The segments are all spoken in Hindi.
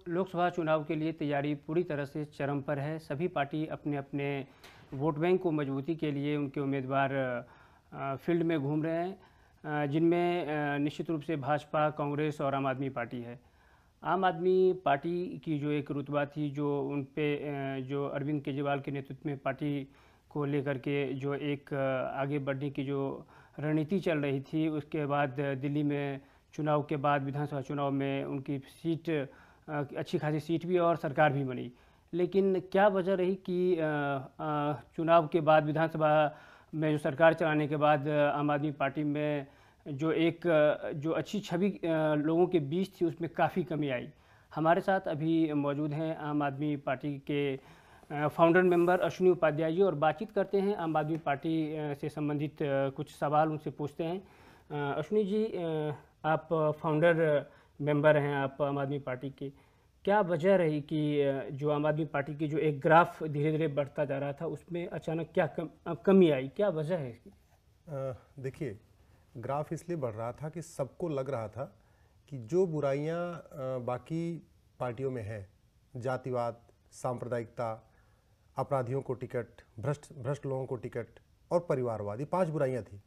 लोकसभा चुनाव के लिए तैयारी पूरी तरह से चरम पर है। सभी पार्टी अपने अपने वोट बैंक को मजबूती के लिए उनके उम्मीदवार फील्ड में घूम रहे हैं, जिनमें निश्चित रूप से भाजपा, कांग्रेस और आम आदमी पार्टी है। आम आदमी पार्टी की जो एक रुतबा थी, जो उन पे जो अरविंद केजरीवाल के नेतृत्व में पार्टी को लेकर के जो एक आगे बढ़ने की जो रणनीति चल रही थी, उसके बाद दिल्ली में चुनाव के बाद विधानसभा चुनाव में उनकी सीट अच्छी खासी सीट भी और सरकार भी बनी। लेकिन क्या वजह रही कि चुनाव के बाद विधानसभा में जो सरकार चलाने के बाद आम आदमी पार्टी में जो एक जो अच्छी छवि लोगों के बीच थी, उसमें काफ़ी कमी आई। हमारे साथ अभी मौजूद हैं आम आदमी पार्टी के फाउंडर मेंबर अश्विनी उपाध्याय जी, और बातचीत करते हैं आम आदमी पार्टी से संबंधित कुछ सवाल उनसे पूछते हैं। अश्विनी जी, आप फाउंडर मेंबर हैं आप आम आदमी पार्टी के, क्या वजह रही कि जो आम आदमी पार्टी की जो एक ग्राफ धीरे धीरे बढ़ता जा रहा था, उसमें अचानक क्या कमी आई, क्या वजह है इसकी? देखिए, ग्राफ इसलिए बढ़ रहा था कि सबको लग रहा था कि जो बुराइयां बाकी पार्टियों में है, जातिवाद, सांप्रदायिकता, अपराधियों को टिकट, भ्रष्ट लोगों को टिकट और परिवारवाद, ये 5 बुराइयां थी।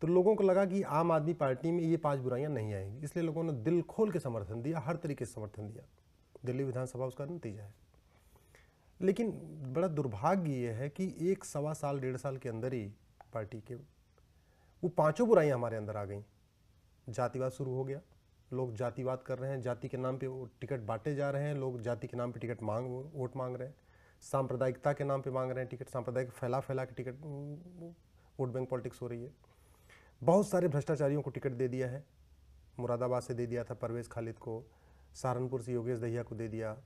तो लोगों को लगा कि आम आदमी पार्टी में ये 5 बुराइयां नहीं आएंगी, इसलिए लोगों ने दिल खोल के समर्थन दिया, हर तरीके से समर्थन दिया। दिल्ली विधानसभा उसका नतीजा है। लेकिन बड़ा दुर्भाग्य ये है कि 1 सवा साल 1.5 साल के अंदर ही पार्टी के वो 5 बुराइयां हमारे अंदर आ गई। जातिवाद शुरू हो गया, लोग जातिवाद कर रहे हैं, जाति के नाम पे टिकट बांटे जा रहे हैं, लोग जाति के नाम पे टिकट वोट मांग रहे हैं, सांप्रदायिकता के नाम पे मांग रहे हैं टिकट, सांप्रदायिक फैला के टिकट, वोट बैंक पॉलिटिक्स हो रही है। बहुत सारे भ्रष्टाचारियों को टिकट दे दिया है। मुरादाबाद से दे दिया था परवेज खालिद को, सहारनपुर से योगेश दहिया को दे दिया,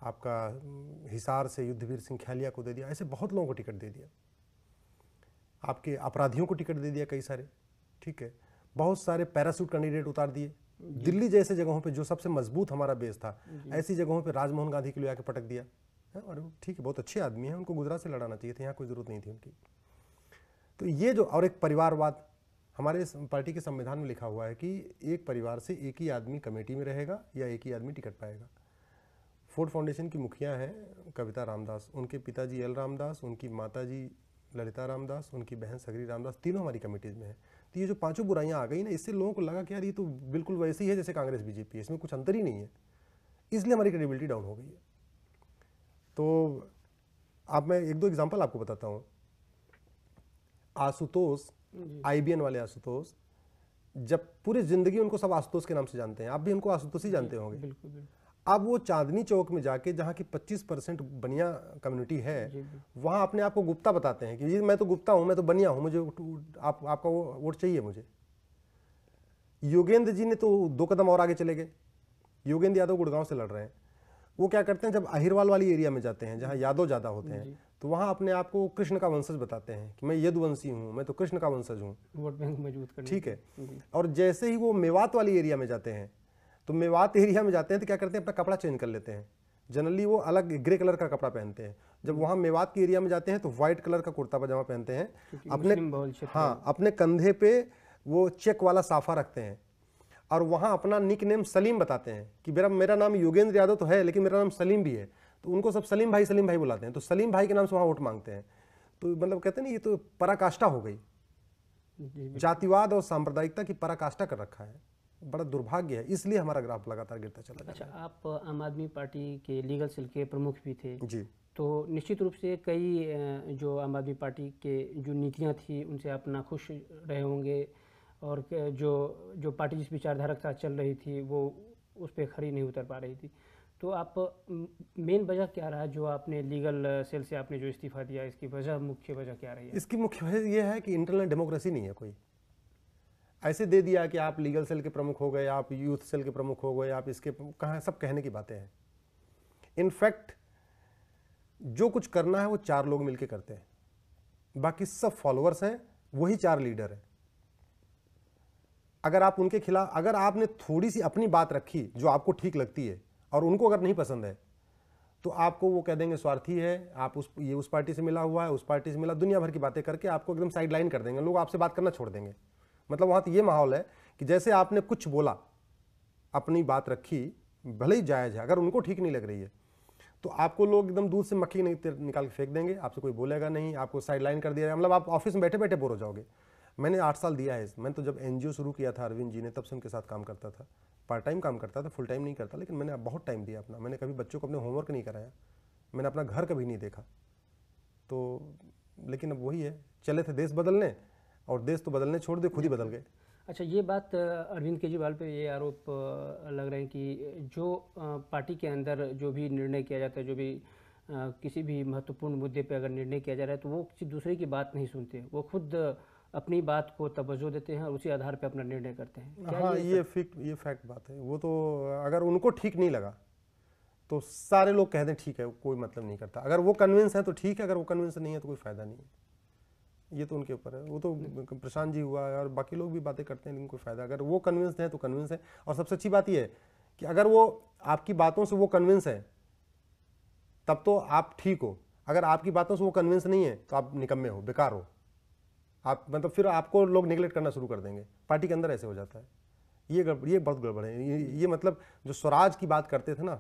आपका हिसार से युद्धवीर सिंह खैलिया को दे दिया, ऐसे बहुत लोगों को टिकट दे दिया। आपके अपराधियों को टिकट दे दिया कई सारे, ठीक है। बहुत सारे पैरासूट कैंडिडेट उतार दिए। दिल्ली जैसे जगहों पे जो सबसे मजबूत हमारा बेस था, ऐसी जगहों पे राजमोहन गांधी को ले आके पटक दिया। और ठीक है, बहुत अच्छे आदमी हैं, उनको गुजरात से लड़ाना चाहिए था, यहाँ कोई जरूरत नहीं थी उनकी। तो ये जो, और एक परिवारवाद, हमारे पार्टी के संविधान में लिखा हुआ है कि एक परिवार से एक ही आदमी कमेटी में रहेगा या एक ही आदमी टिकट पाएगा। फोर्ड फाउंडेशन की मुखिया हैं कविता रामदास, उनके पिताजी एल रामदास, उनकी माताजी ललिता रामदास, उनकी बहन सगरी रामदास, तीनों हमारी कमेटीज में है। तो ये जो 5 बुराइयां आ गई ना, इससे लोगों को लगा कि यार ये तो बिल्कुल वैसी है जैसे कांग्रेस बीजेपी है, इसमें कुछ अंतर ही नहीं है, इसलिए हमारी क्रेडिबिलिटी डाउन हो गई है। तो आप, मैं 1-2 एग्जाम्पल आपको बताता हूँ। आशुतोष, IBN वाले आशुतोष, जब पूरी जिंदगी उनको सब आशुतोष के नाम से जानते हैं, आप भी उनको आशुतोष ही जानते होंगे। बिल्कुल। अब वो चांदनी चौक में जाके, जहाँ की 25% बनिया कम्युनिटी है, वहाँ अपने आप को गुप्ता बताते हैं कि ये मैं तो गुप्ता हूँ, मैं तो बनिया हूँ, मुझे आपका वोट चाहिए मुझे। योगेंद्र जी ने तो 2 कदम और आगे चले गए। योगेंद्र यादव गुड़गांव से लड़ रहे हैं। वो क्या करते हैं, जब अहिरवाल वाली एरिया में जाते हैं जहाँ यादव ज़्यादा होते हैं, तो वहाँ अपने आप को कृष्ण का वंशज बताते हैं कि मैं यदुवंशी हूँ, मैं तो कृष्ण का वंशज हूँ, वोट बैंक मजबूत करने, ठीक है। और जैसे ही वो मेवात वाली एरिया में जाते हैं, तो मेवात एरिया में जाते हैं तो क्या करते हैं, अपना कपड़ा चेंज कर लेते हैं। जनरली वो अलग ग्रे कलर का कपड़ा पहनते हैं। जब वहाँ मेवात की एरिया में जाते हैं तो व्हाइट कलर का कुर्ता पजामा पहनते हैं, अपने कंधे पे वो चेक वाला साफा रखते हैं, और वहाँ अपना निक नेम सलीम बताते हैं कि मेरा नाम योगेंद्र यादव तो है, लेकिन मेरा नाम सलीम भी है। तो उनको सब सलीम भाई बुलाते हैं, तो सलीम भाई के नाम से वहाँ वोट मांगते हैं। तो मतलब कहते हैं ना, ये तो पराकाष्ठा हो गई, जातिवाद और सांप्रदायिकता की पराकाष्ठा कर रखा है। बड़ा दुर्भाग्य है, इसलिए हमारा ग्राफ लगातार गिरता चला जा रहा है। अच्छा, आप आम आदमी पार्टी के लीगल सेल के प्रमुख भी थे जी। तो निश्चित रूप से कई जो आम आदमी पार्टी के जो नीतियां थी, उनसे आप नाखुश रहे होंगे, और जो पार्टी जिस विचारधारा के साथ चल रही थी वो उस पर खरी नहीं उतर पा रही थी। तो आप, मेन वजह क्या रहा जो आपने लीगल सेल से आपने जो इस्तीफा दिया, इसकी मुख्य वजह क्या रही है? इसकी मुख्य वजह यह है कि इंटरनल डेमोक्रेसी नहीं है। कोई ऐसे दे दिया कि आप लीगल सेल के प्रमुख हो गए, आप यूथ सेल के प्रमुख हो गए, आप इसके कहाँ, सब कहने की बातें हैं। इनफैक्ट जो कुछ करना है वो 4 लोग मिलकर करते हैं, बाकी सब फॉलोअर्स हैं, वही 4 लीडर हैं। अगर आप उनके खिलाफ, अगर आपने थोड़ी सी अपनी बात रखी जो आपको ठीक लगती है और उनको अगर नहीं पसंद है, तो आपको वो कह देंगे स्वार्थी है, आप उस पार्टी से मिला हुआ है, उस पार्टी से मिला, दुनिया भर की बातें करके आपको एकदम साइड लाइन कर देंगे। लोग आपसे बात करना छोड़ देंगे। मतलब वहाँ तो ये माहौल है कि जैसे आपने कुछ बोला, अपनी बात रखी, भले ही जायज़ है, अगर उनको ठीक नहीं लग रही है तो आपको लोग एकदम दूध से मक्खी निकाल के फेंक देंगे, आपसे कोई बोलेगा नहीं, आपको साइड लाइन कर दिया जाएगा, मतलब आप ऑफिस में बैठे बैठे बोर हो जाओगे। मैंने 8 साल दिया है। मैंने तो जब एनजीओ शुरू किया था अरविंद जी ने, तब से उनके साथ काम करता था। पार्ट टाइम काम करता था, फुल टाइम नहीं करता, लेकिन मैंने बहुत टाइम दिया अपना। मैंने कभी बच्चों को अपने होमवर्क नहीं कराया, मैंने अपना घर कभी नहीं देखा। तो लेकिन अब वही है, चले थे देश बदलने, और देश तो बदलने छोड़ दे, खुद ही बदल गए। अच्छा, ये बात अरविंद केजरीवाल पे ये आरोप लग रहे हैं कि जो पार्टी के अंदर जो भी निर्णय किया जाता है, जो भी किसी भी महत्वपूर्ण मुद्दे पे अगर निर्णय किया जा रहा है तो वो किसी दूसरे की बात नहीं सुनते, वो खुद अपनी बात को तवज्जो देते हैं और उसी आधार पे अपना निर्णय करते हैं। क्या हाँ, ये फैक्ट बात है। वो तो अगर उनको ठीक नहीं लगा तो सारे लोग कह दें ठीक है, कोई मतलब नहीं करता। अगर वो कन्विंस है तो ठीक है, अगर वो कन्विंस नहीं है तो कोई फायदा नहीं है। ये तो उनके ऊपर है। वो तो प्रशांत जी हुआ और बाकी लोग भी बातें करते हैं, लेकिन कोई फायदा। अगर वो कन्विंस है तो कन्विंस है। और सबसे अच्छी बात ये है कि अगर वो आपकी बातों से वो कन्विंस है तब तो आप ठीक हो, अगर आपकी बातों से वो कन्विंस नहीं है तो आप निकम्मे हो, बेकार हो आप, मतलब फिर आपको लोग निगलेक्ट करना शुरू कर देंगे। पार्टी के अंदर ऐसे हो जाता है। ये बहुत गड़बड़ है। ये मतलब जो स्वराज की बात करते थे ना,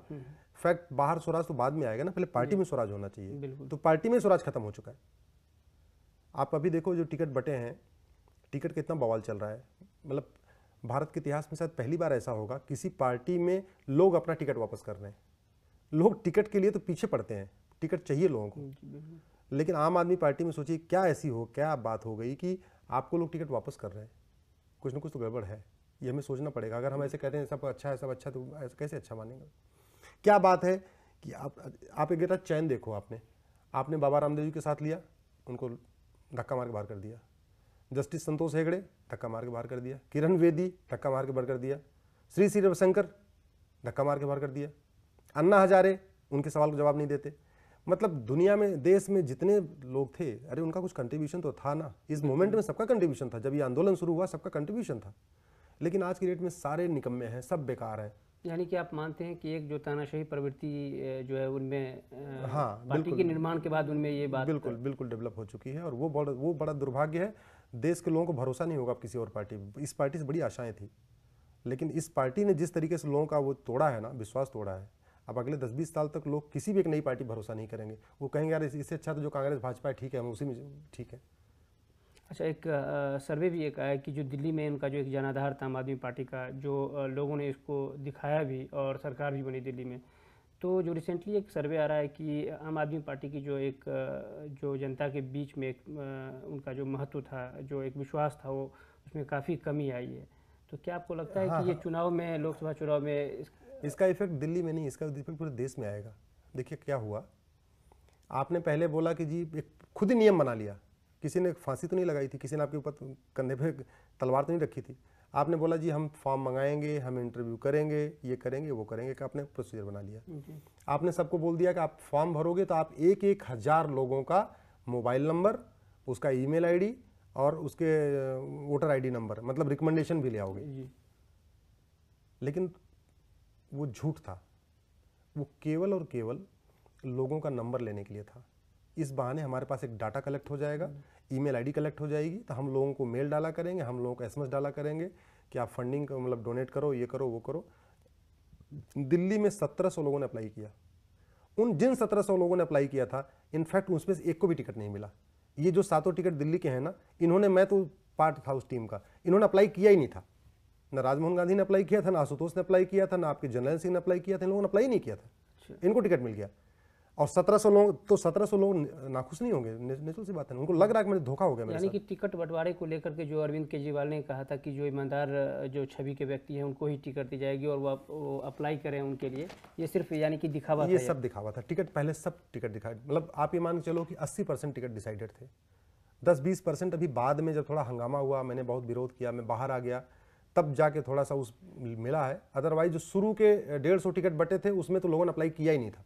फैक्ट बाहर स्वराज तो बाद में आएगा ना, पहले पार्टी में स्वराज होना चाहिए। तो पार्टी में स्वराज खत्म हो चुका है। आप अभी देखो जो टिकट बटे हैं, टिकट कितना बवाल चल रहा है। मतलब भारत के इतिहास में शायद पहली बार ऐसा होगा, किसी पार्टी में लोग अपना टिकट वापस कर रहे हैं। लोग टिकट के लिए तो पीछे पड़ते हैं, टिकट चाहिए लोगों को, लेकिन आम आदमी पार्टी में सोचिए क्या ऐसी हो, क्या बात हो गई कि आपको लोग टिकट वापस कर रहे हैं। कुछ ना कुछ तो गड़बड़ है, ये हमें सोचना पड़ेगा। अगर हम ऐसे कहते हैं सब अच्छा है, सब अच्छा, तो ऐसे कैसे अच्छा मानेंगे? क्या बात है कि आप एक चैन देखो, आपने बाबा रामदेव जी के साथ लिया, उनको धक्का मार के बाहर कर दिया। जस्टिस संतोष हेगड़े धक्का मार के बाहर कर दिया। किरण बेदी धक्का मार के बाहर कर दिया। श्री रविशंकर धक्का मार के बाहर कर दिया। अन्ना हजारे उनके सवाल को जवाब नहीं देते। मतलब दुनिया में, देश में जितने लोग थे, अरे उनका कुछ कंट्रीब्यूशन तो था ना। इस मोमेंट में सबका कंट्रीब्यूशन था, जब ये आंदोलन शुरू हुआ सबका कंट्रीब्यूशन था। लेकिन आज की डेट में सारे निकम्मे हैं, सब बेकार हैं। यानी कि आप मानते हैं कि एक जो तानाशाही प्रवृत्ति जो है उनमें, हाँ, पार्टी के निर्माण के बाद उनमें ये बात बिल्कुल डेवलप हो चुकी है। और वो बड़ा दुर्भाग्य है। देश के लोगों को भरोसा नहीं होगा अब किसी और पार्टी। इस पार्टी से बड़ी आशाएं थी, लेकिन इस पार्टी ने जिस तरीके से लोगों का वो तोड़ा है ना, विश्वास तोड़ा है। अब अगले 10-20 साल तक लोग किसी भी एक नई पार्टी भरोसा नहीं करेंगे। वो कहेंगे यार इससे अच्छा तो जो कांग्रेस भाजपा है ठीक है, हम उसी में ठीक है। अच्छा, एक सर्वे भी एक आया कि जो दिल्ली में उनका जो एक जनाधार था आम आदमी पार्टी का, जो लोगों ने इसको दिखाया भी और सरकार भी बनी दिल्ली में, तो जो रिसेंटली एक सर्वे आ रहा है कि आम आदमी पार्टी की जो जनता के बीच में एक उनका जो महत्व था, जो एक विश्वास था, वो उसमें काफ़ी कमी आई है। तो क्या आपको लगता है कि ये चुनाव में, लोकसभा चुनाव में इसका इफेक्ट दिल्ली में नहीं, इसका इफेक्ट पूरे देश में आएगा। देखिए क्या हुआ, आपने पहले बोला कि जी एक खुद ही नियम बना लिया। किसी ने फांसी तो नहीं लगाई थी, किसी ने आपके ऊपर कंधे पे तलवार तो नहीं रखी थी। आपने बोला जी हम फॉर्म मंगाएंगे, हम इंटरव्यू करेंगे, ये करेंगे, वो करेंगे, कि आपने प्रोसीजर बना लिया। आपने सबको बोल दिया कि आप फॉर्म भरोगे तो आप 1,000 लोगों का मोबाइल नंबर, उसका ईमेल आईडी और उसके वोटर आईडी नंबर, मतलब रिकमेंडेशन भी ले आओगे। लेकिन वो झूठ था। वो केवल और केवल लोगों का नंबर लेने के लिए था। इस बहाने हमारे पास एक डाटा कलेक्ट हो जाएगा, ईमेल आईडी कलेक्ट हो जाएगी, तो हम लोगों को मेल डाला करेंगे, हम लोगों को एसएमएस डाला करेंगे कि आप फंडिंग मतलब डोनेट करो, ये करो, वो करो। दिल्ली में 1700 लोगों ने अप्लाई किया। उन जिन 1700 लोगों ने अप्लाई किया था, इनफैक्ट उसमें से एक को भी टिकट नहीं मिला। ये जो 7 टिकट दिल्ली के हैं ना, इन्होंने, मैं तो पार्ट था उस टीम का, इन्होंने अप्लाई किया ही नहीं था। ना राजमोहन गांधी ने अप्लाई किया था, ना आशुतोष ने अप्लाई किया था, ना आपके जनरल सिंह ने अप्लाई किया था। इन लोगों ने अप्लाई नहीं किया था, इनको टिकट मिल गया। और 1700 लोग, तो 1700 लोग नाखुश नहीं होंगे, नेचुरल सी बात है। उनको लग रहा है कि मुझे धोखा हो गया मेरे साथ। यानी कि टिकट बंटवारे को लेकर के जो अरविंद केजरीवाल ने कहा था कि जो ईमानदार जो छवि के व्यक्ति हैं उनको ही टिकट दी जाएगी और वो अप्लाई करें उनके लिए, ये सिर्फ यानी कि दिखावा था। ये सब दिखावा था। टिकट पहले सब टिकट दिखा, मतलब आप ये मान के चलो कि 80% टिकट डिसाइडेड थे। 10-20% अभी बाद में जब थोड़ा हंगामा हुआ, मैंने बहुत विरोध किया, मैं बाहर आ गया, तब जाके थोड़ा सा उस मिला है। अदरवाइज जो शुरू के 150 टिकट बटे थे उसमें तो लोगों ने अप्लाई किया ही नहीं था।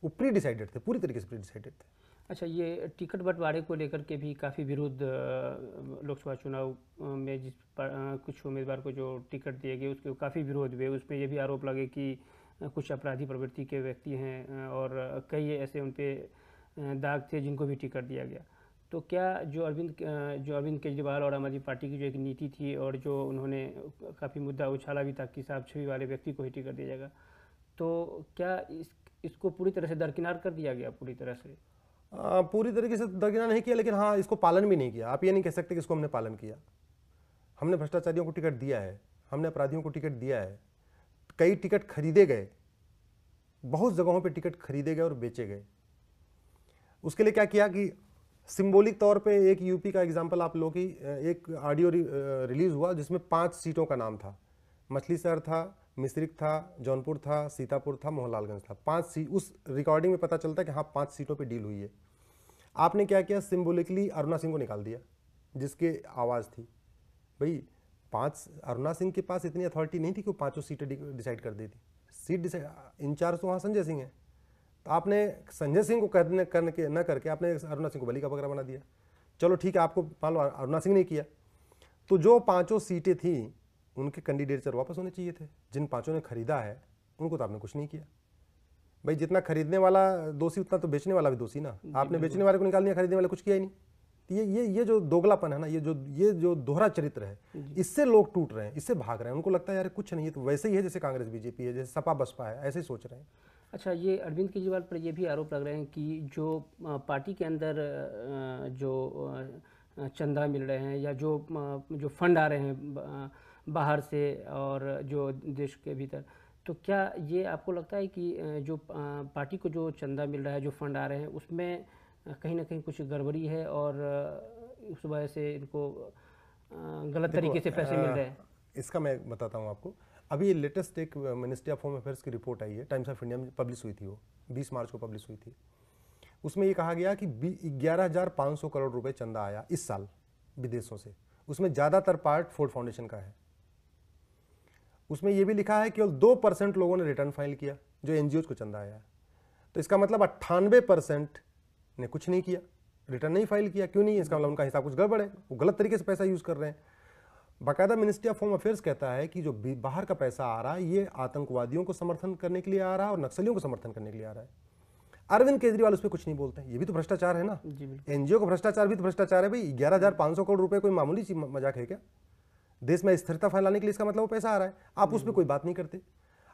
वो प्री डिसाइडेड थे, पूरी तरीके से प्री डिसाइडेड थे। अच्छा, ये टिकट बंटवारे को लेकर के भी काफ़ी विरोध लोकसभा चुनाव में कुछ उम्मीदवार को जो टिकट दिए गए उसके काफ़ी विरोध हुए। उसमें ये भी आरोप लगे कि कुछ अपराधी प्रवृत्ति के व्यक्ति हैं और कई ऐसे उन पर दाग थे जिनको भी टिकट दिया गया। तो क्या जो अरविंद केजरीवाल और आम आदमी पार्टी की जो एक नीति थी और जो उन्होंने काफ़ी मुद्दा उछाला भी था कि साहब छवि वाले व्यक्ति को ही टिकट दिया जाएगा, तो क्या इसको पूरी तरह से दरकिनार कर दिया गया पूरी तरह से? पूरी तरीके से दरकिनार नहीं किया, लेकिन हाँ इसको पालन भी नहीं किया। आप ये नहीं कह सकते कि इसको हमने पालन किया। हमने भ्रष्टाचारियों को टिकट दिया है, हमने अपराधियों को टिकट दिया है, कई टिकट खरीदे गए, बहुत जगहों पे टिकट खरीदे गए और बेचे गए। उसके लिए क्या किया कि सिंबॉलिक तौर पे एक यूपी का एग्जांपल आप लोगों की एक ऑडियो रिलीज हुआ जिसमें 5 सीटों का नाम था। मछली शहर था, मिश्रिक था, जौनपुर था, सीतापुर था, मोहनलालगंज था। 5 सीट उस रिकॉर्डिंग में पता चलता है कि हाँ 5 सीटों पे डील हुई है। आपने क्या किया, सिंबॉलिकली अरुणा सिंह को निकाल दिया जिसके आवाज़ थी। भाई 5 अरुणा सिंह के पास इतनी अथॉरिटी नहीं थी कि वो 5 सीटें डिसाइड कर देती। सीट डिसाइड इंचार्ज तो वहाँ संजय सिंह है, तो आपने संजय सिंह को न करके आपने अरुणा सिंह को बलि का बकरा बना दिया। चलो ठीक है, आपको मान लो अरुणा सिंह ने किया, तो जो 5 सीटें थी उनके कैंडिडेचर वापस होने चाहिए थे। जिन 5 ने खरीदा है उनको तो आपने कुछ नहीं किया। भाई जितना खरीदने वाला दोषी उतना तो बेचने वाला भी दोषी ना। आपने बेचने वाले को निकाल दिया, खरीदने वाले कुछ किया ही नहीं। तो ये जो दोगलापन है ना, ये जो दोहरा चरित्र है, इससे लोग टूट रहे हैं, इससे भाग रहे हैं। उनको लगता है यार कुछ नहीं है, तो वैसे ही है जैसे कांग्रेस बीजेपी है, जैसे सपा बसपा है, ऐसे ही सोच रहे हैं। अच्छा, ये अरविंद केजरीवाल पर ये भी आरोप लग रहे हैं कि जो पार्टी के अंदर जो चंदा मिल रहे हैं या जो फंड आ रहे हैं बाहर से और जो देश के भीतर, तो क्या ये आपको लगता है कि जो पार्टी को जो चंदा मिल रहा है, जो फंड आ रहे हैं, उसमें कहीं ना कहीं कुछ गड़बड़ी है और उस वजह से इनको गलत तरीके से पैसे मिल रहे हैं? इसका मैं बताता हूँ आपको। अभी लेटेस्ट एक मिनिस्ट्री ऑफ होम अफेयर्स की रिपोर्ट आई है, टाइम्स ऑफ इंडिया में पब्लिश हुई थी, वो 20 मार्च को पब्लिश हुई थी। उसमें ये कहा गया कि 11,500 करोड़ रुपए चंदा आया इस साल विदेशों से। उसमें ज़्यादातर पार्ट फोर्ड फाउंडेशन का है। उसमें यह भी लिखा है केवल 2% लोगों ने रिटर्न फाइल किया जो एनजीओज को चंदा आया। तो इसका मतलब 98% ने कुछ नहीं किया, रिटर्न नहीं फाइल किया। क्यों नहीं? इसका मतलब उनका हिसाब कुछ गड़बड़ है, वो गलत तरीके से पैसा यूज कर रहे हैं। बाकायदा मिनिस्ट्री ऑफ होम अफेयर्स कहता है कि जो बाहर का पैसा आ रहा है ये आतंकवादियों को समर्थन करने के लिए आ रहा है और नक्सलियों को समर्थन करने के लिए आ रहा है। अरविंद केजरीवाल उस पर कुछ नहीं बोलते हैं। ये भी तो भ्रष्टाचार है ना। एनजीओ का भ्रष्टाचार भी तो भ्रष्टाचार है। भाई 11,500 करोड़ रुपए कोई मामूली मजाक है क्या? देश में स्थिरता फैलाने के लिए इसका मतलब वो पैसा आ रहा है। आप उस पर कोई बात नहीं करते।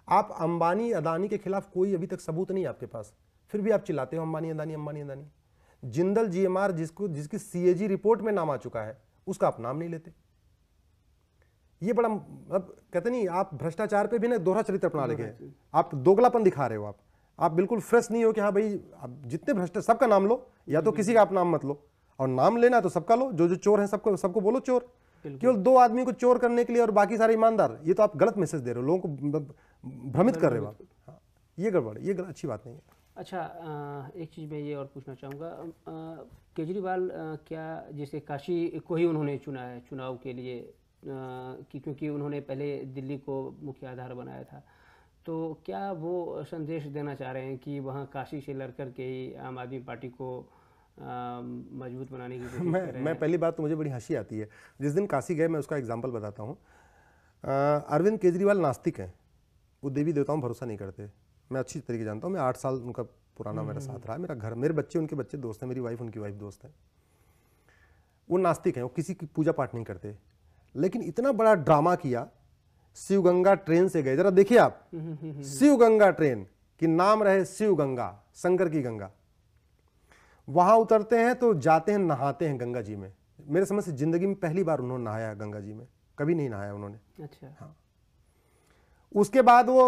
आप अंबानी अदानी के खिलाफ कोई अभी तक सबूत नहीं है आपके पास, फिर भी आप चिल्लाते हो अंबानी अदानी अंबानी अदानी। जिंदल जीएमआर जिसकी सीएजी रिपोर्ट में नाम आ चुका है, उसका आप नाम नहीं लेते। ये बड़ा अब कहते नहीं, आप भ्रष्टाचार पे भी ना दोहरा चरित्र अपना रहे, आप दोगलापन दिखा रहे हो। आप बिल्कुल फ्रेश नहीं हो कि हाँ भाई आप जितने भ्रष्टाचार सबका नाम लो, या तो किसी का आप नाम मत लो, और नाम लेना तो सबका लो। जो चोर है सबको बोलो चोर। केवल 2 आदमी को चोर करने के लिए और बाकी सारे ईमानदार, ये तो आप गलत मैसेज दे रहे हो, लोगों को भ्रमित कर रहे हो आप। हाँ, ये गड़बड़, ये अच्छी बात नहीं है। अच्छा, एक चीज़ मैं ये और पूछना चाहूँगा, केजरीवाल क्या जैसे काशी को ही उन्होंने चुना है चुनाव के लिए, क्योंकि उन्होंने पहले दिल्ली को मुख्य आधार बनाया था, तो क्या वो संदेश देना चाह रहे हैं कि वहाँ काशी से लड़ कर के ही आम आदमी पार्टी को मजबूत बनाने की कोशिश कर रहे हैं? मैं पहली बात तो मुझे बड़ी हंसी आती है, जिस दिन काशी गए मैं उसका एग्जाम्पल बताता हूँ। अरविंद केजरीवाल नास्तिक हैं, वो देवी देवताओं में भरोसा नहीं करते। मैं अच्छी तरीके जानता हूँ, मैं 8 साल उनका पुराना मेरा साथ रहा है। मेरा घर, मेरे बच्चे उनके बच्चे दोस्त हैं, मेरी वाइफ उनकी वाइफ दोस्त है। वो नास्तिक हैं, वो किसी की पूजा पाठ नहीं करते। लेकिन इतना बड़ा ड्रामा किया, शिव गंगा ट्रेन से गए, जरा देखिए आप, शिव गंगा ट्रेन कि नाम रहे शिव गंगा, शंकर की गंगा। वहां उतरते हैं तो जाते हैं, नहाते हैं गंगा जी में। मेरे समझ से जिंदगी में पहली बार उन्होंने नहाया गंगा जी में, कभी नहीं नहाया उन्होंने। अच्छा। हाँ। उसके बाद वो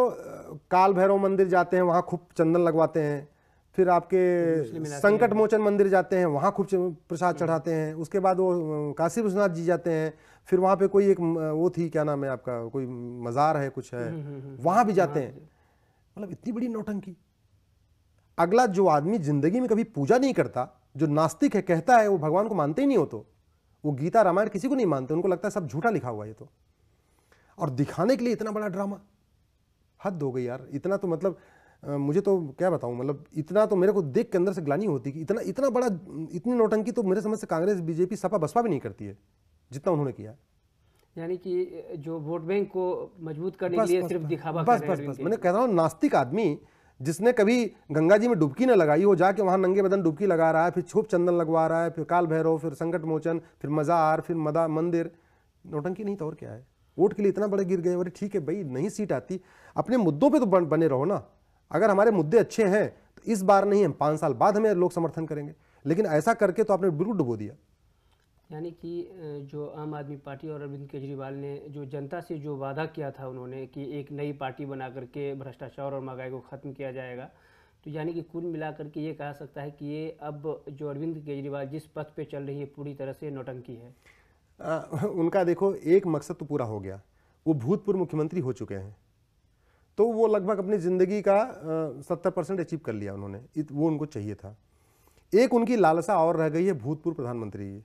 काल भैरव मंदिर जाते हैं, वहां खूब चंदन लगवाते हैं। फिर आपके संकट मोचन मंदिर जाते हैं, वहां खूब प्रसाद चढ़ाते हैं। उसके बाद वो काशी विश्वनाथ जी जाते हैं। फिर वहां पे कोई एक वो थी, क्या नाम है आपका, कोई मजार है कुछ है, वहां भी जाते हैं। मतलब इतनी बड़ी नौटंकी। अगला जो आदमी जिंदगी में कभी पूजा नहीं करता, जो नास्तिक है, कहता है वो भगवान को मानते ही नहीं हो, तो वो गीता रामायण किसी को नहीं मानते, उनको लगता है सब झूठा लिखा हुआ है ये तो। और दिखाने के लिए इतना बड़ा ड्रामा, हद हो गई यार। इतना तो मतलब मुझे तो क्या बताऊं, मतलब इतना तो मेरे को देख के अंदर से ग्लानि होती कि इतना बड़ा, इतनी नौटंकी तो मेरे समझ से कांग्रेस बीजेपी सपा बसपा भी नहीं करती है जितना उन्होंने किया। यानी कि जो वोट बैंक को मजबूत करने के लिए सिर्फ दिखावा बस कर बस रहे हैं। बस मैंने कह रहा हूँ, नास्तिक आदमी जिसने कभी गंगा जी में डुबकी न लगाई, वो जाके वहां नंगे बदन डुबकी लगा रहा है, फिर छुप चंदन लगवा रहा है, फिर काल भैरव, फिर संकट मोचन, फिर मजार, फिर मंदिर। नौटंकी नहीं तो और क्या है? वोट के लिए इतना बड़ा गिर गए। अरे ठीक है भाई, नहीं सीट आती, अपने मुद्दों पे तो बने रहो ना। अगर हमारे मुद्दे अच्छे हैं तो इस बार नहीं, हम 5 साल बाद हमें लोग समर्थन करेंगे, लेकिन ऐसा करके तो आपने बिल्कुल डुबो दिया। यानी कि जो आम आदमी पार्टी और अरविंद केजरीवाल ने जो जनता से जो वादा किया था उन्होंने कि एक नई पार्टी बना करके भ्रष्टाचार और महंगाई को ख़त्म किया जाएगा, तो यानी कि कुल मिलाकर के ये कहा सकता है कि ये अब जो अरविंद केजरीवाल जिस पथ पे चल रही है पूरी तरह से नौटंकी है। उनका देखो एक मकसद तो पूरा हो गया, वो भूतपूर्व मुख्यमंत्री हो चुके हैं, तो वो लगभग अपनी ज़िंदगी का 70% अचीव कर लिया उन्होंने, वो उनको चाहिए था। एक उनकी लालसा और रह गई है भूतपूर्व प्रधानमंत्री की।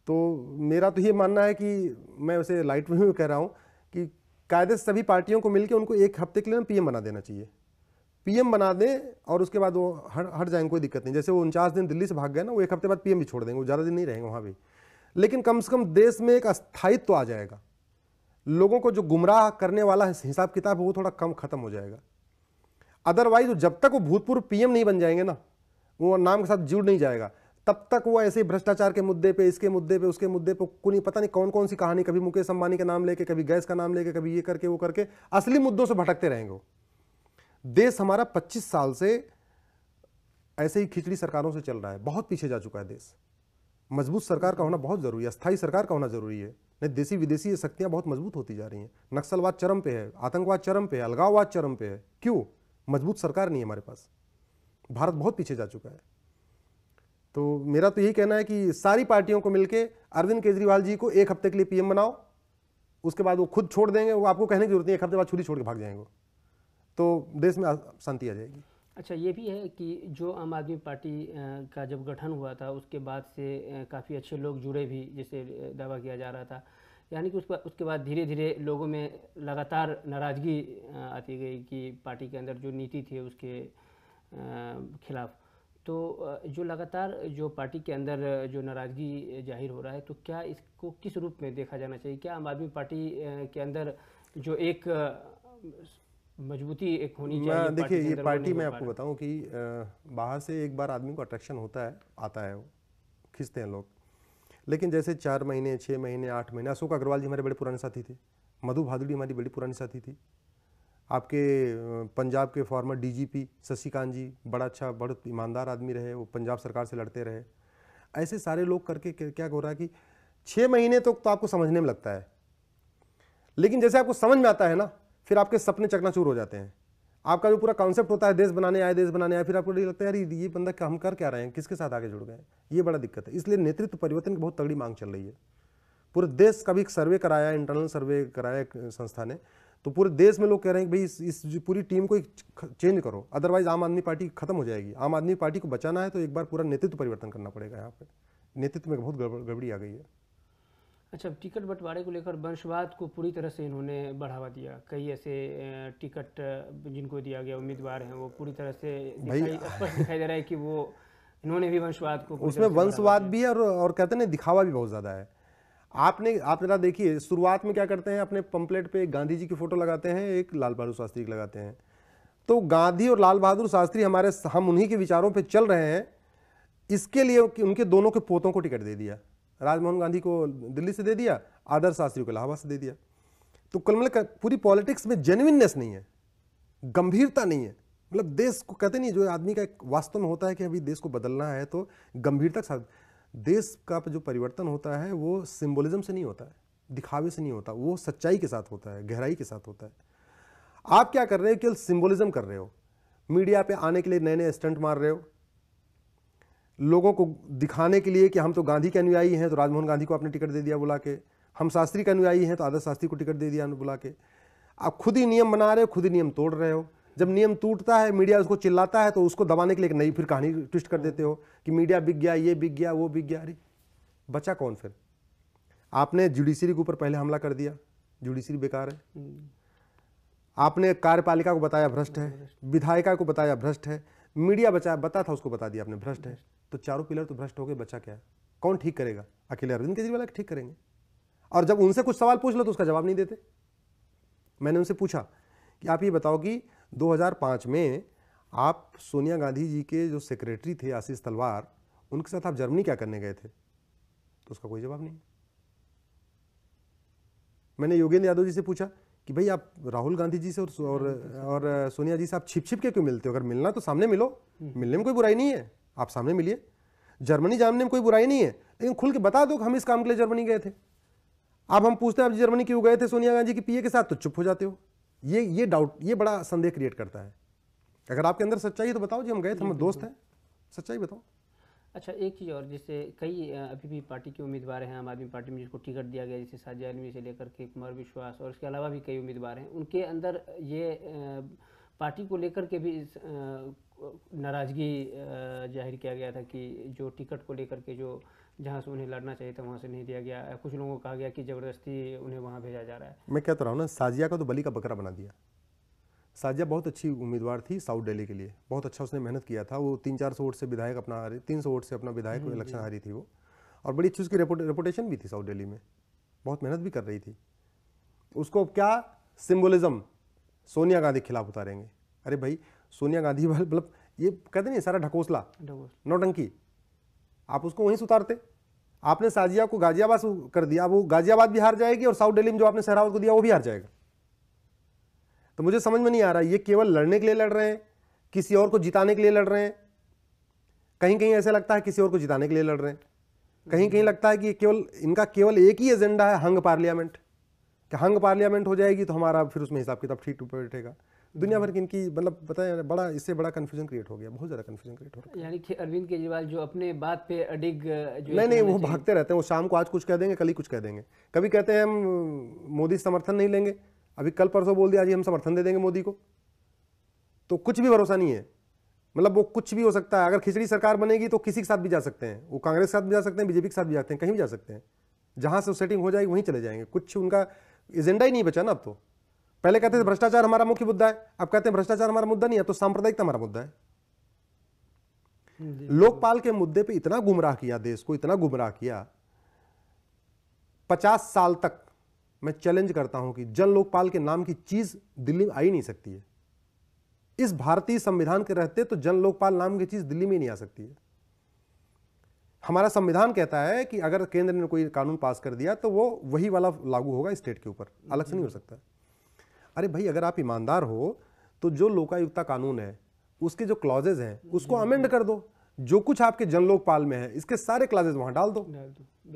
तो मेरा तो ये मानना है कि मैं उसे लाइट में कह रहा हूँ कि कायदे से सभी पार्टियों को मिलकर उनको एक हफ्ते के लिए पीएम बना देना चाहिए। पीएम बना दें और उसके बाद वो हट जाएंगे, कोई दिक्कत नहीं। जैसे वो 49 दिन दिल्ली से भाग गए ना, वो एक हफ्ते बाद पीएम भी छोड़ देंगे, वो ज़्यादा दिन नहीं रहेंगे वहाँ भी, लेकिन कम से कम देश में एक अस्थायित्व तो आ जाएगा। लोगों को जो गुमराह करने वाला हिसाब किताब है वो थोड़ा कम खत्म हो जाएगा। अदरवाइज जब तक वो भूतपूर्व पीएम नहीं बन जाएंगे ना, वो नाम के साथ जुड़ नहीं जाएगा, तब तक वो ऐसे भ्रष्टाचार के मुद्दे पे, इसके मुद्दे पे, उसके मुद्दे पे, कोई पता नहीं कौन कौन सी कहानी, कभी मुकेश अंबानी का नाम लेके, कभी गैस का नाम लेके, कभी ये करके वो करके, असली मुद्दों से भटकते रहेंगे। देश हमारा 25 साल से ऐसे ही खिचड़ी सरकारों से चल रहा है, बहुत पीछे जा चुका है देश। मजबूत सरकार का होना बहुत जरूरी है, अस्थायी सरकार का होना जरूरी है, नहीं देसी विदेशी शक्तियां बहुत मजबूत होती जा रही हैं। नक्सलवाद चरम पे है, आतंकवाद चरम पे है, अलगाववाद चरम पे है। क्यों? मजबूत सरकार नहीं है हमारे पास, भारत बहुत पीछे जा चुका है। तो मेरा तो यही कहना है कि सारी पार्टियों को मिलकर अरविंद केजरीवाल जी को एक हफ्ते के लिए पीएम बनाओ, उसके बाद वो खुद छोड़ देंगे, वो आपको कहने की जरूरत नहीं, एक हफ्ते बाद छुरी छोड़ के भाग जाएंगे, तो देश में शांति आ जाएगी। अच्छा, ये भी है कि जो आम आदमी पार्टी का जब गठन हुआ था उसके बाद से काफ़ी अच्छे लोग जुड़े भी, जैसे दावा किया जा रहा था, यानी कि उसके बाद धीरे धीरे लोगों में लगातार नाराज़गी आती गई कि पार्टी के अंदर जो नीति थी उसके खिलाफ। तो जो लगातार जो पार्टी के अंदर जो नाराज़गी जाहिर हो रहा है, तो क्या इसको किस रूप में देखा जाना चाहिए? क्या आम आदमी पार्टी के अंदर जो एक मजबूती एक होनी चाहिए? देखिए ये पार्टी मैं आपको बताऊं कि बाहर से एक बार आदमी को अट्रैक्शन होता है, आता है, वो खींचते हैं लोग, लेकिन जैसे 4 महीने, 6 महीने, 8 महीने, अशोक अग्रवाल जी हमारे बड़े पुराने साथी थे, मधु भादुड़ी हमारी बड़ी पुरानी साथी थी, आपके पंजाब के फॉर्मर डीजीपी शशिकांत जी बड़ा अच्छा, बड़ा ईमानदार आदमी रहे, वो पंजाब सरकार से लड़ते रहे। ऐसे सारे लोग करके क्या हो रहा है कि 6 महीने तो आपको समझने में लगता है, लेकिन जैसे आपको समझ में आता है ना, फिर आपके सपने चकनाचूर हो जाते हैं। आपका जो पूरा कॉन्सेप्ट होता है देश बनाने आए, फिर आपको लगता है यार ये बंदा हम कर क्या रहे हैं, किसके साथ आगे जुड़ गए, ये बड़ा दिक्कत है। इसलिए नेतृत्व परिवर्तन की बहुत तगड़ी मांग चल रही है। पूरे देश का भी एक सर्वे कराया, इंटरनल सर्वे कराया संस्था ने, तो पूरे देश में लोग कह रहे हैं कि भाई इस पूरी टीम को चेंज करो, अदरवाइज आम आदमी पार्टी खत्म हो जाएगी। आम आदमी पार्टी को बचाना है तो एक बार पूरा नेतृत्व परिवर्तन करना पड़ेगा। यहाँ पे नेतृत्व में बहुत गड़बड़ी आ गई है। अच्छा, टिकट बंटवारे को लेकर वंशवाद को पूरी तरह से इन्होंने बढ़ावा दिया। कई ऐसे टिकट जिनको दिया गया उम्मीदवार हैं वो पूरी तरह से स्पष्ट दिखाई दे रहा है कि वो इन्होंने भी वंशवाद को, उसमें वंशवाद भी है और कहते हैं दिखावा भी बहुत ज़्यादा है। आप जरा देखिए, शुरुआत में क्या करते हैं, अपने पंपलेट पे गांधी जी की फोटो लगाते हैं, एक लाल बहादुर शास्त्री की लगाते हैं। तो गांधी और लाल बहादुर शास्त्री हम उन्हीं के विचारों पे चल रहे हैं, इसके लिए उनके दोनों के पोतों को टिकट दे दिया। राजमोहन गांधी को दिल्ली से दे दिया, आदर्श शास्त्री को इलाहाबाद से दे दिया। तो कुल मिलाकर पूरी पॉलिटिक्स में जेन्युइननेस नहीं है, गंभीरता नहीं है। मतलब देश को कहते नहीं, जो आदमी का एक वास्तव में होता है कि अभी देश को बदलना है तो गंभीरता के साथ। देश का जो परिवर्तन होता है वो सिंबोलिज्म से नहीं होता है, दिखावे से नहीं होता, वो सच्चाई के साथ होता है, गहराई के साथ होता है। आप क्या कर रहे हो, केवल सिंबोलिज्म कर रहे हो, मीडिया पे आने के लिए नए नए स्टंट मार रहे हो, लोगों को दिखाने के लिए कि हम तो गांधी के अनुयायी हैं तो राजमोहन गांधी को आपने टिकट दे दिया बुला के, हम शास्त्री के अनुयायी हैं तो आदर्श शास्त्री को टिकट दे दिया बुला के। आप खुद ही नियम बना रहे हो, खुद ही नियम तोड़ रहे हो। जब नियम टूटता है, मीडिया उसको चिल्लाता है, तो उसको दबाने के लिए एक नई फिर कहानी ट्विस्ट कर देते हो कि मीडिया बिक गया, ये बिक गया, वो बिक गया। अरे बचा कौन फिर? आपने जुडिशरी के ऊपर पहले हमला कर दिया, जुडिशरी बेकार है। आपने कार्यपालिका को बताया भ्रष्ट है, विधायिका को बताया भ्रष्ट है, मीडिया बता था उसको बता दिया आपने भ्रष्ट है। तो चारों पिलर तो भ्रष्ट हो गए, बचा क्या? कौन ठीक करेगा? अकेले अरविंद केजरीवाल ठीक करेंगे? और जब उनसे कुछ सवाल पूछ लो तो उसका जवाब नहीं देते। मैंने उनसे पूछा कि आप ये बताओ कि 2005 में आप सोनिया गांधी जी के जो सेक्रेटरी थे आशीष तलवार, उनके साथ आप जर्मनी क्या करने गए थे? तो उसका कोई जवाब नहीं। मैंने योगेंद्र यादव जी से पूछा कि भाई आप राहुल गांधी जी से और सोनिया जी से आप छिप छिप के क्यों मिलते हो? अगर मिलना तो सामने मिलो, मिलने में कोई बुराई नहीं है, आप सामने मिलिए। जर्मनी जानने में कोई बुराई नहीं है, लेकिन खुल के बता दो कि हम इस काम के लिए जर्मनी गए थे। अब हम पूछते हैं आप जर्मनी क्यों गए थे सोनिया गांधी की पीए के साथ, तो चुप हो जाते हो। ये डाउट, ये बड़ा संदेह क्रिएट करता है। अगर आपके अंदर सच्चाई है तो बताओ जी हम गए थे, हम दोस्त हैं, सच्चाई बताओ। अच्छा, एक चीज़ और, जैसे कई अभी भी पार्टी के उम्मीदवार हैं आम आदमी पार्टी में जिसको टिकट दिया गया, जैसे साजिया अलवी से लेकर के कुमार विश्वास और इसके अलावा भी कई उम्मीदवार हैं, उनके अंदर ये पार्टी को लेकर के भी नाराज़गी जाहिर किया गया था कि जो टिकट को लेकर के जो जहाँ से उन्हें लड़ना चाहिए था वहाँ से नहीं दिया गया। कुछ लोगों को कहा गया कि ज़बरदस्ती उन्हें वहाँ भेजा जा रहा है। मैं कहता रहा हूँ ना, साजिया का तो बलि का बकरा बना दिया। साजिया बहुत अच्छी उम्मीदवार थी साउथ दिल्ली के लिए, बहुत अच्छा उसने मेहनत किया था। वो 300-400 वोट से विधायक अपना हारी, 300 वोट से अपना विधायक इलेक्शन हारी थी वो, और बड़ी अच्छी उसकी रेपुटेशन भी थी साउथ दिल्ली में, बहुत मेहनत भी कर रही थी। उसको क्या सिंबोलिज्म सोनिया गांधी के खिलाफ उतारेंगे? अरे भाई सोनिया गांधी मतलब ये कहते नहीं सारा ढकोसला नौटंकी, आप उसको वहीं से उतारते। आपने साजिया को गाजियाबाद कर दिया, वो गाजियाबाद भी हार जाएगी और साउथ दिल्ली में जो आपने सहरावत को दिया वो भी हार जाएगा। तो मुझे समझ में नहीं आ रहा ये केवल लड़ने के लिए लड़ रहे हैं, किसी और को जिताने के लिए लड़ रहे हैं। कहीं कहीं ऐसा लगता है किसी और को जिताने के लिए लड़ रहे हैं, कहीं कहीं लगता है कि केवल इनका केवल एक ही एजेंडा है, हंग पार्लियामेंट, कि हंग पार्लियामेंट हो जाएगी तो हमारा फिर उसमें हिसाब किताब ठीक बैठेगा। दुनिया भर की इनकी मतलब पता है, बड़ा इससे बड़ा कंफ्यूजन क्रिएट हो गया, बहुत ज़्यादा कंफ्यूजन क्रिएट हो रहा है। यानी कि अरविंद केजरीवाल जो अपने बात पे अडिग जो नहीं, वो भागते रहते हैं। वो शाम को आज कुछ कह देंगे, कल ही कुछ कह देंगे। कभी कहते हैं हम मोदी समर्थन नहीं लेंगे, अभी कल परसों बोल दिया आज हम समर्थन दे देंगे मोदी को। तो कुछ भी भरोसा नहीं है, मतलब वो कुछ भी हो सकता है। अगर खिचड़ी सरकार बनेगी तो किसी के साथ भी जा सकते हैं, वो कांग्रेस के साथ भी जा सकते हैं, बीजेपी के साथ भी जाते हैं, कहीं भी जा सकते हैं। जहां से सेटिंग हो जाएगी वहीं चले जाएंगे। कुछ उनका एजेंडा ही नहीं बचा ना अब तो। पहले कहते थे भ्रष्टाचार हमारा मुख्य मुद्दा है, अब कहते हैं भ्रष्टाचार हमारा मुद्दा नहीं है, तो सांप्रदायिकता हमारा मुद्दा है। लोकपाल के मुद्दे पे इतना गुमराह किया, देश को इतना गुमराह किया। 50 साल तक मैं चैलेंज करता हूं कि जन लोकपाल के नाम की चीज दिल्ली में आ ही नहीं सकती है। इस भारतीय संविधान के रहते तो जन लोकपाल नाम की चीज दिल्ली में ही नहीं आ सकती है। हमारा संविधान कहता है कि अगर केंद्र ने कोई कानून पास कर दिया तो वो वही वाला लागू होगा स्टेट के ऊपर, अलग से नहीं हो सकता। अरे भाई अगर आप ईमानदार हो तो जो लोकायुक्ता कानून है उसके जो क्लॉजेज हैं उसको अमेंड कर दो। जो कुछ आपके जन लोकपाल में है इसके सारे क्लॉजेज वहां डाल दो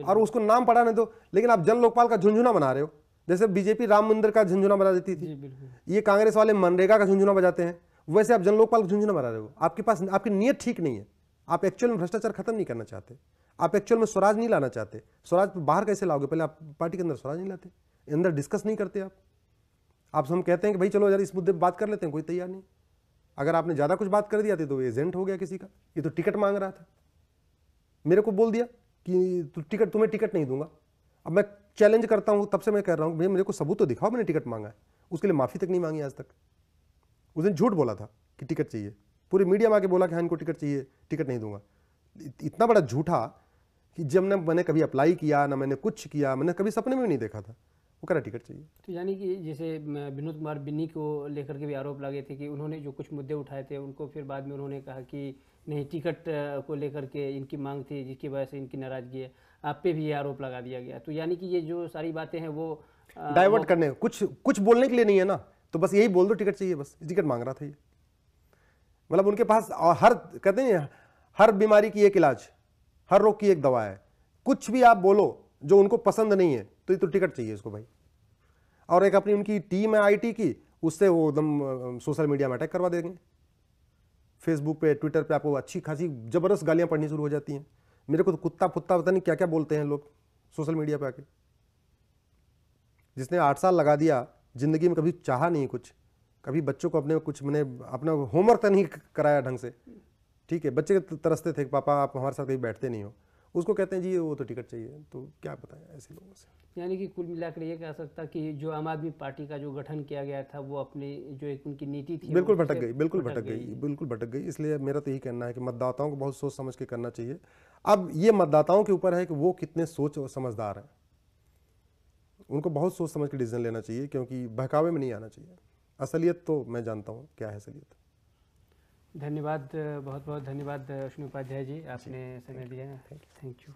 और उसको नाम पढ़ाने दो। लेकिन आप जन लोकपाल का झुंझुना बना रहे हो, जैसे बीजेपी राम मंदिर का झुंझुना बजा देती थी, ये कांग्रेस वाले मनरेगा का झुंझुना बजाते हैं, वैसे आप जन लोकपाल का झुंझुना बना रहे हो। आपके पास आपकी नीयत ठीक नहीं है, आप एक्चुअल में भ्रष्टाचार खत्म नहीं करना चाहते, आप एक्चुअल में स्वराज नहीं लाना चाहते। स्वराज बाहर कैसे लाओगे? पहले आप पार्टी के अंदर स्वराज नहीं लाते, अंदर डिस्कस नहीं करते आप हम कहते हैं कि भाई चलो यार इस मुद्दे पर बात कर लेते हैं, कोई तैयार नहीं। अगर आपने ज़्यादा कुछ बात कर दिया थी तो एजेंट हो गया किसी का, ये तो टिकट मांग रहा था, मेरे को बोल दिया कि तुम्हें टिकट नहीं दूंगा। अब मैं चैलेंज करता हूं, तब से मैं कह रहा हूं भाई मेरे को सबूत तो दिखाओ मैंने टिकट मांगा है। उसके लिए माफ़ी तक नहीं मांगी आज तक। उस दिन झूठ बोला था कि टिकट चाहिए, पूरी मीडिया में आके बोला कि हाँ इनको टिकट चाहिए, टिकट नहीं दूंगा। इतना बड़ा झूठा कि जब मैंने कभी अप्लाई किया ना मैंने कुछ किया, मैंने कभी सपने में भी नहीं देखा था, वो कह रहा टिकट चाहिए। तो यानी कि जैसे विनोद कुमार बिन्नी को लेकर के भी आरोप लगे थे कि उन्होंने जो कुछ मुद्दे उठाए थे उनको फिर बाद में उन्होंने कहा कि नहीं टिकट को लेकर के इनकी मांग थी जिसकी वजह से इनकी नाराजगी है, आप पे भी ये आरोप लगा दिया गया। तो यानी कि ये जो सारी बातें हैं वो डाइवर्ट करने, कुछ बोलने के लिए नहीं है ना, तो बस यही बोल दो टिकट चाहिए, बस टिकट मांग रहा था ये। मतलब उनके पास हर कहते हैं हर बीमारी की एक इलाज, हर रोग की एक दवा है। कुछ भी आप बोलो जो उनको पसंद नहीं है तो ये तो टिकट चाहिए इसको भाई। और एक अपनी उनकी टीम है आईटी की, उससे वो एकदम सोशल मीडिया में अटैक करवा देंगे। फेसबुक पे ट्विटर पे आपको अच्छी खासी जबरदस्त गालियां पढ़नी शुरू हो जाती हैं। मेरे को तो कुत्ता पुत्ता पता नहीं क्या क्या बोलते हैं लोग सोशल मीडिया पे आके। जिसने 8 साल लगा दिया जिंदगी में, कभी चाहा नहीं कुछ, कभी बच्चों को अपने कुछ मैंने अपना होमवर्क तक नहीं कराया ढंग से, ठीक है, बच्चे तरसते थे पापा आप हमारे साथ कहीं बैठते नहीं हो, उसको कहते हैं जी वो तो टिकट चाहिए। तो क्या बताएं ऐसे लोगों से। यानी कि कुल मिलाकर ये कह सकता कि जो आम आदमी पार्टी का जो गठन किया गया था वो अपनी जो एक उनकी नीति थी बिल्कुल भटक गई, बिल्कुल भटक गई। इसलिए मेरा तो यही कहना है कि मतदाताओं को बहुत सोच समझ के करना चाहिए। अब ये मतदाताओं के ऊपर है कि वो कितने सोच और समझदार हैं, उनको बहुत सोच समझ के डिसीजन लेना चाहिए, क्योंकि बहकावे में नहीं आना चाहिए। असलियत तो मैं जानता हूँ क्या है असलियत। धन्यवाद, बहुत बहुत धन्यवाद अश्विनी उपाध्याय जी, आपने समय दिया। Thank you.